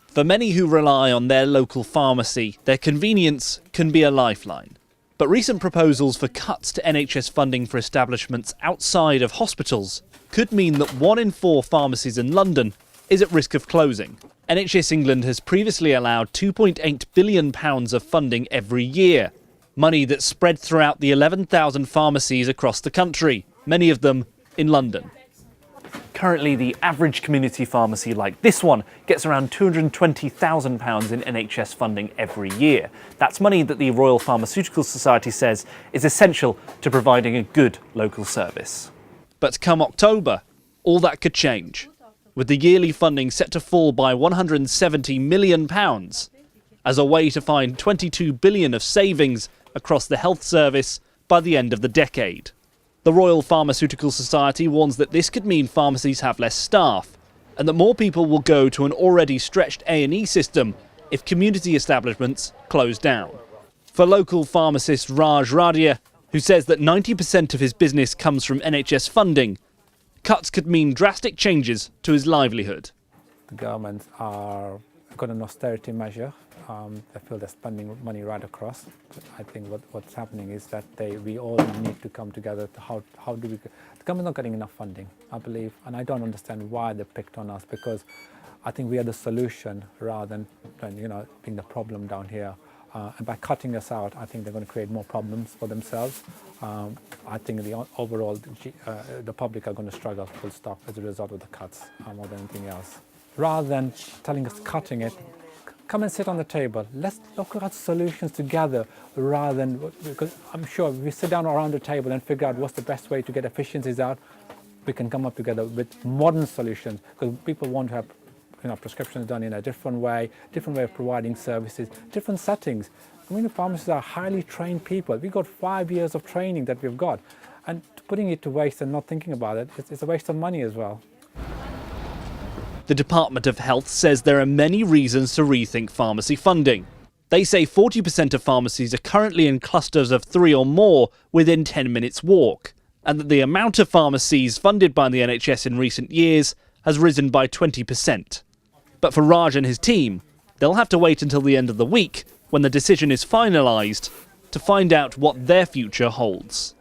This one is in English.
For many who rely on their local pharmacy, their convenience can be a lifeline. But recent proposals for cuts to NHS funding for establishments outside of hospitals could mean that 1 in 4 pharmacies in London is at risk of closing. NHS England has previously allowed £2.8 billion of funding every year, money that's spread throughout the 11,000 pharmacies across the country, many of them in London. Currently, the average community pharmacy like this one gets around £220,000 in NHS funding every year. That's money that the Royal Pharmaceutical Society says is essential to providing a good local service. But come October, all that could change, with the yearly funding set to fall by £170 million as a way to find £22 billion of savings across the health service by the end of the decade. The Royal Pharmaceutical Society warns that this could mean pharmacies have less staff and that more people will go to an already stretched A&E system if community establishments close down. For local pharmacist Raj Radia, who says that 90% of his business comes from NHS funding, cuts could mean drastic changes to his livelihood. The government are got an austerity measure. I feel they're spending money right across. I think what's happening is that we all need to come together. How do we? The government's not getting enough funding, I believe, and I don't understand why they picked on us, because I think we are the solution rather than being the problem down here. And by cutting us out, I think they're going to create more problems for themselves. I think overall the public are going to struggle full stop as a result of the cuts more than anything else. Rather than telling us cutting it, come and sit on the table. Let's look at solutions together rather than, because I'm sure if we sit down around the table and figure out what's the best way to get efficiencies out, we can come up together with modern solutions, because people want to have prescriptions done in a different way of providing services, different settings. Community pharmacists are highly trained people. We've got 5 years of training that we've got, and putting it to waste and not thinking about it, it's a waste of money as well. The Department of Health says there are many reasons to rethink pharmacy funding. They say 40% of pharmacies are currently in clusters of 3 or more within 10 minutes walk, and that the amount of pharmacies funded by the NHS in recent years has risen by 20%. But for Raj and his team, they'll have to wait until the end of the week, when the decision is finalised, to find out what their future holds.